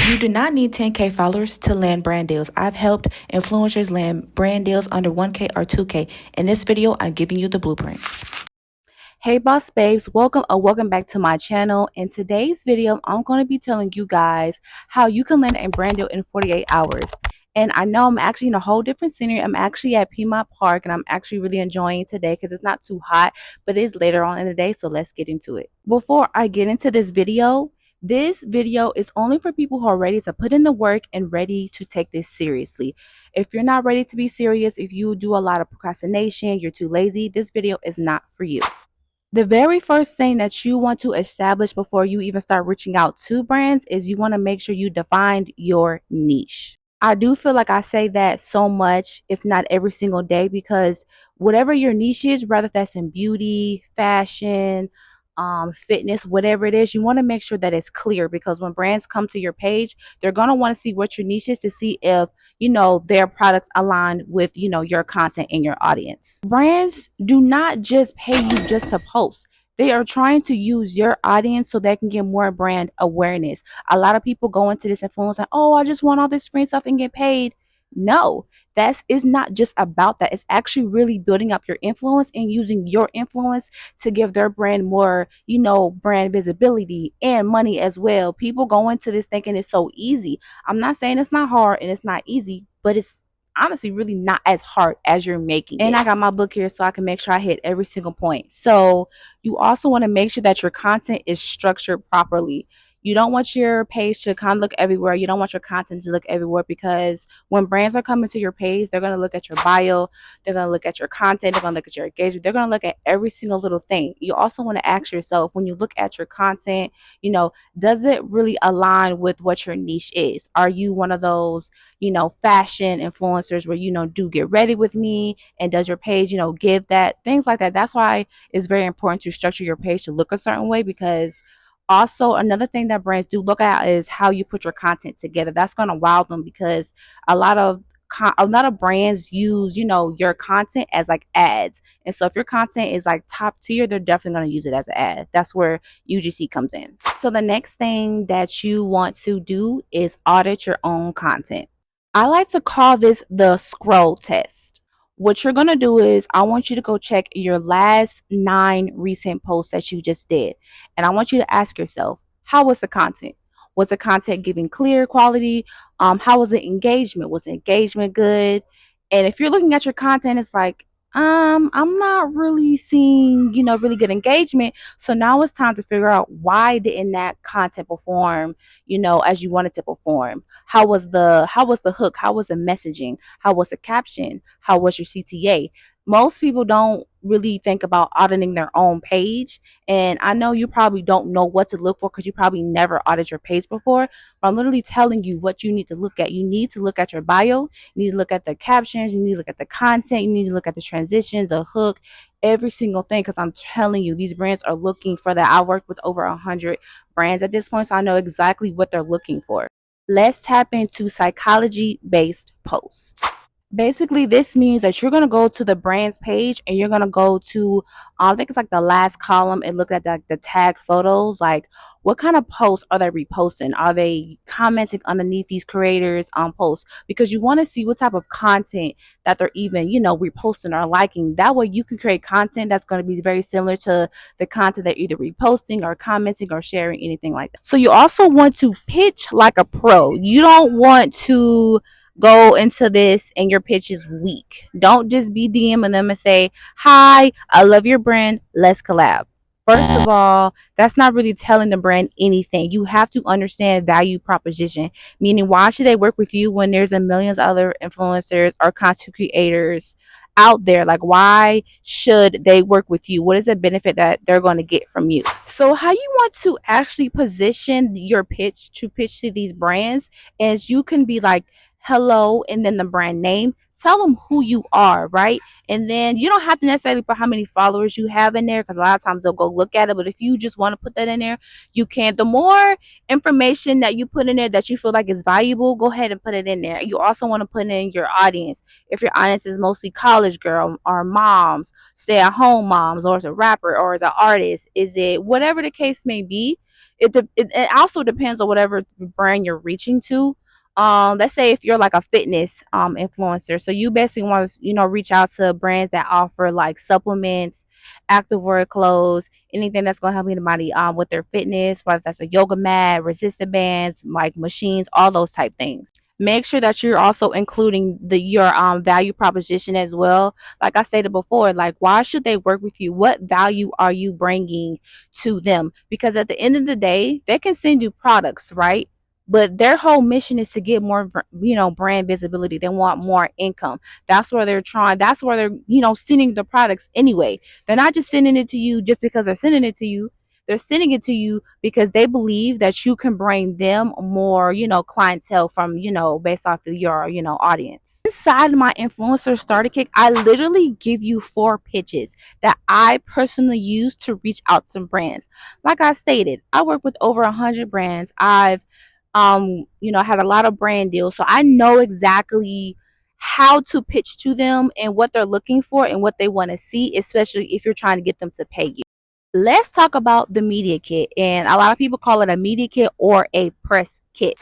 You do not need 10K followers to land brand deals. I've helped influencers land brand deals under 1K or 2K. In this video, I'm giving you the blueprint. Hey boss babes, welcome back to my channel. In today's video, I'm going to be telling you guys how you can land a brand deal in 48 hours. And I know I'm actually in a whole different scenery. I'm actually at Piedmont Park and I'm actually really enjoying today because it's not too hot, but it is later on in the day, so let's get into it. Before I get into this video is only for people who are ready to put in the work and ready to take this seriously. If you're not ready to be serious, if you do a lot of procrastination, you're too lazy, this video is not for you. The very first thing that you want to establish before you even start reaching out to brands is you want to make sure you defined your niche. I do feel like I say that so much, if not every single day, because whatever your niche is, whether that's in beauty, fashion, fitness, whatever it is, you want to make sure that it's clear because when brands come to your page, they're going to want to see what your niche is to see if, their products align with, your content and your audience. Brands do not just pay you just to post. They are trying to use your audience so they can get more brand awareness. A lot of people go into this influence and, oh, I just want all this free stuff and get paid. No, that is not just about that. It's actually really building up your influence and using your influence to give their brand more, brand visibility and money as well. People go into this thinking it's so easy. I'm not saying it's not hard and it's not easy, but it's honestly really not as hard as you're making it. And I got my book here so I can make sure I hit every single point. So you also want to make sure that your content is structured properly. You don't want your page to kind of look everywhere. You don't want your content to look everywhere because when brands are coming to your page, they're going to look at your bio, they're going to look at your content, they're going to look at your engagement, they're going to look at every single little thing. You also want to ask yourself when you look at your content, does it really align with what your niche is? Are you one of those, fashion influencers where, do get ready with me? And does your page, give that, things like that? That's why it's very important to structure your page to look a certain way because also another thing that brands do look at is how you put your content together. That's going to wow them because a lot of brands use your content as like ads, and so if your content is like top tier, they're definitely going to use it as an ad. That's where UGC comes in. So the next thing that you want to do is audit your own content. I like to call this the scroll test. What you're going to do is I want you to go check your last 9 recent posts that you just did. And I want you to ask yourself, how was the content? Was the content giving clear quality? How was the engagement? Was the engagement good? And if you're looking at your content, it's like, I'm not really seeing, really good engagement. So now it's time to figure out why didn't that content perform, as you wanted to perform. How was the hook? How was the messaging? How was the caption? How was your CTA? Most people don't really think about auditing their own page. And I know you probably don't know what to look for because you probably never audited your page before. But I'm literally telling you what you need to look at. You need to look at your bio. You need to look at the captions. You need to look at the content. You need to look at the transitions, the hook, every single thing. Because I'm telling you, these brands are looking for that. I worked with over 100 brands at this point, so I know exactly what they're looking for. Let's tap into psychology-based posts. Basically, this means that you're going to go to the brand's page and you're going to go to, I think it's like the last column and look at the tag photos. Like, what kind of posts are they reposting? Are they commenting underneath these creators on posts? Because you want to see what type of content that they're even, reposting or liking. That way you can create content that's going to be very similar to the content they're either reposting or commenting or sharing, anything like that. So you also want to pitch like a pro. You don't want to go into this and your pitch is weak. Don't just be DMing them and say, hi, I love your brand, let's collab. First of all, that's not really telling the brand anything. You have to understand value proposition, meaning why should they work with you when there's a millions other influencers or content creators out there? Like, why should they work with you? What is the benefit that they're going to get from you? So how you want to actually position your pitch to these brands is you can be like, hello, and then the brand name. Tell them who you are, right? And then you don't have to necessarily put how many followers you have in there because a lot of times they'll go look at it. But if you just want to put that in there, you can. The more information that you put in there that you feel like is valuable, go ahead and put it in there. You also want to put in your audience. If your audience is mostly college girl or moms, stay at home moms, or as a rapper or as an artist, is it whatever the case may be, It also depends on whatever brand you're reaching to. Let's say if you're like a fitness influencer, so you basically want to reach out to brands that offer like supplements, activewear clothes, anything that's going to help anybody with their fitness, whether that's a yoga mat, resistant bands, like machines, all those type things. Make sure that you're also including your value proposition as well. Like I stated before, like why should they work with you? What value are you bringing to them? Because at the end of the day, they can send you products, right? But their whole mission is to get more brand visibility. They want more income. That's where they're trying. That's where they're sending the products anyway. They're not just sending it to you just because they're sending it to you. They're sending it to you because they believe that you can bring them more clientele from based off of your audience. Inside my influencer starter kit, I literally give you 4 pitches that I personally use to reach out to brands. Like I stated, I work with over 100 brands. I've had a lot of brand deals, so I know exactly how to pitch to them and what they're looking for and what they want to see, especially if you're trying to get them to pay you. Let's talk about the media kit, and a lot of people call it a media kit or a press kit.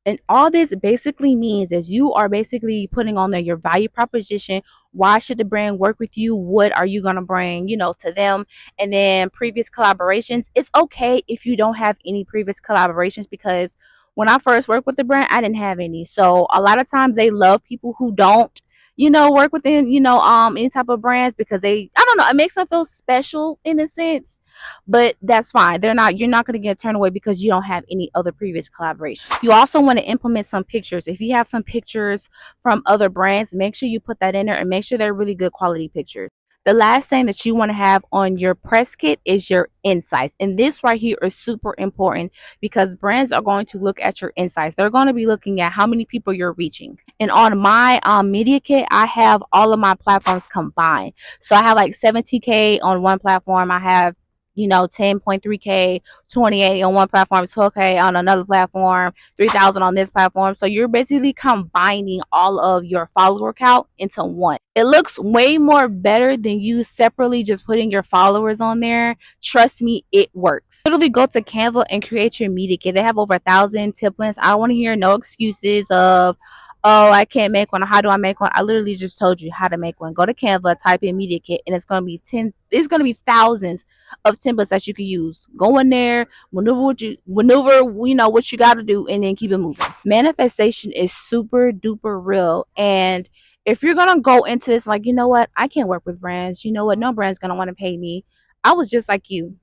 And all this basically means is you are basically putting on there your value proposition. Why should the brand work with you? What are you going to bring, to them? And then previous collaborations. It's okay if you don't have any previous collaborations, because when I first worked with the brand, I didn't have any. So a lot of times they love people who don't, work within, any type of brands, because I don't know, it makes them feel special in a sense. But that's fine. You're not going to get turned away because you don't have any other previous collaboration. You also want to implement some pictures. If you have some pictures from other brands, make sure you put that in there and make sure they're really good quality pictures. The last thing that you want to have on your press kit is your insights. And this right here is super important because brands are going to look at your insights. They're going to be looking at how many people you're reaching. And on my media kit, I have all of my platforms combined. So I have like 70K on one platform. I have 10.3K, 28 on one platform, 12K on another platform, 3,000 on this platform. So you're basically combining all of your follower count into one. It looks way more better than you separately just putting your followers on there. Trust me, it works. Literally go to Canva and create your media kit. They have over 1,000 templates. I don't want to hear no excuses of, oh, I can't make one. How do I make one? I literally just told you how to make one. Go to Canva, type in media kit, and it's going to be thousands of templates that you can use. Go in there, maneuver what you got to do, and then keep it moving. Manifestation is super duper real. And if you're going to go into this like, you know what, I can't work with brands. You know what, no brand's going to want to pay me. I was just like you.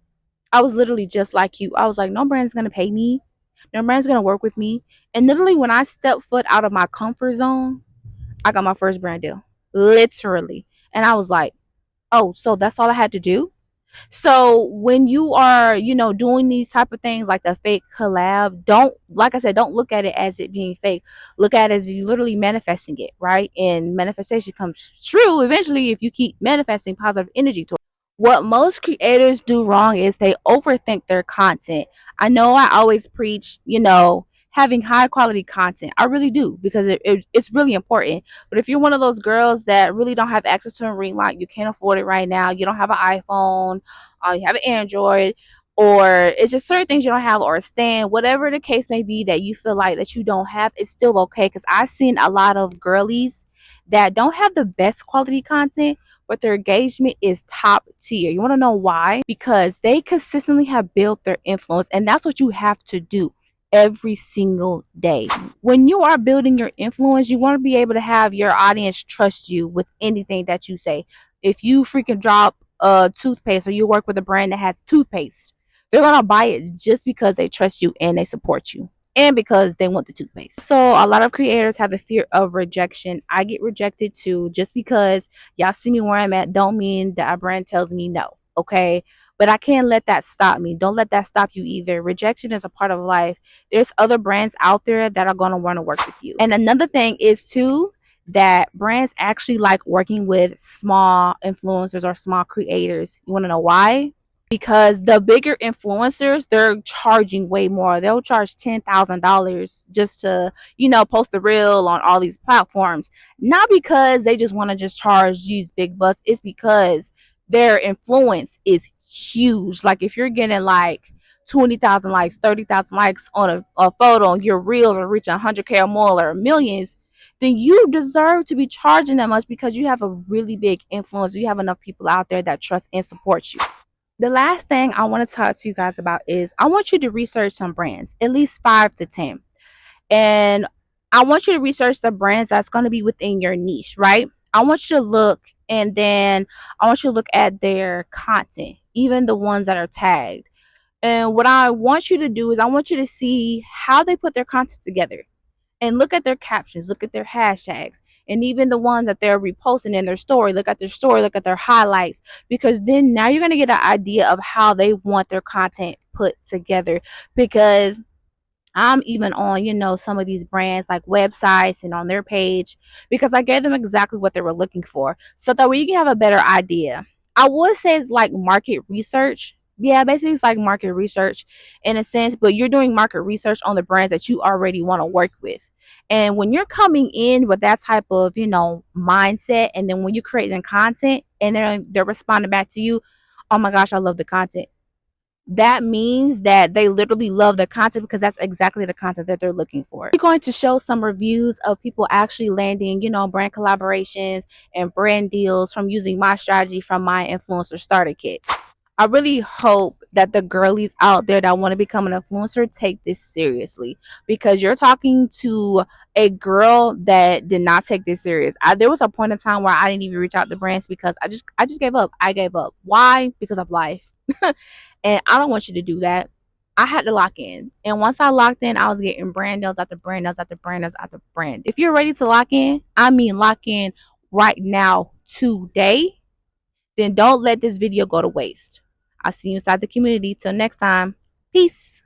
I was literally just like you. I was like, no brand's going to pay me. No brand's going to work with me. And literally when I stepped foot out of my comfort zone, I got my first brand deal. Literally. And I was like, oh, so that's all I had to do? So when you are, doing these type of things like the fake collab, don't, like I said, don't look at it as it being fake. Look at it as you literally manifesting it, right? And manifestation comes true eventually if you keep manifesting positive energy towards. What most creators do wrong is they overthink their content. I know I always preach, having high quality content. I really do, because it's really important. But if you're one of those girls that really don't have access to a ring light, you can't afford it right now, you don't have an iPhone, you have an Android, or it's just certain things you don't have, or a stand, whatever the case may be that you feel like that you don't have, it's still okay. Because I've seen a lot of girlies that don't have the best quality content, but their engagement is top tier. You want to know why? Because they consistently have built their influence, and that's what you have to do every single day. When you are building your influence, you want to be able to have your audience trust you with anything that you say. If you freaking drop a toothpaste, or you work with a brand that has toothpaste, they're gonna buy it just because they trust you and they support you, and because they want the toothpaste. So a lot of creators have the fear of rejection. I get rejected too. Just because y'all see me where I'm at don't mean that a brand tells me no, okay? But I can't let that stop me. Don't let that stop you either. Rejection is a part of life. There's other brands out there that are going to want to work with you. And another thing is too, that brands actually like working with small influencers or small creators. You want to know why? Because the bigger influencers, they're charging way more. They'll charge $10,000 just to post a reel on all these platforms. Not because they just want to just charge these big bucks. It's because their influence is huge. Like if you're getting like 20,000 likes, 30,000 likes on a photo, and your reels are reaching 100K or more or millions, then you deserve to be charging that much because you have a really big influence. You have enough people out there that trust and support you. The last thing I want to talk to you guys about is I want you to research some brands, at least 5 to 10. And I want you to research the brands that's going to be within your niche, right? I want you to look, and then I want you to look at their content, even the ones that are tagged. And what I want you to do is I want you to see how they put their content together and look at their captions, look at their hashtags, and even the ones that they're reposting in their story. Look at their story, look at their highlights, because then now you're going to get an idea of how they want their content put together. Because I'm even on, some of these brands like websites and on their page because I gave them exactly what they were looking for. So that way you can have a better idea. I would say it's like market research. Yeah, basically it's like market research in a sense, but you're doing market research on the brands that you already want to work with. And when you're coming in with that type of, mindset, and then when you create the content and they're responding back to you, oh my gosh, I love the content, that means that they literally love the content because that's exactly the content that they're looking for. We're going to show some reviews of people actually landing, brand collaborations and brand deals from using my strategy from my influencer starter kit. I really hope that the girlies out there that want to become an influencer take this seriously, because you're talking to a girl that did not take this serious. There was a point in time where I didn't even reach out to brands because I just gave up. I gave up. Why? Because of life. And I don't want you to do that. I had to lock in. And once I locked in, I was getting brand deals after brand deals after brand deals after brand. If you're ready to lock in, I mean lock in right now, today, then don't let this video go to waste. I'll see you inside the community. Till next time, peace.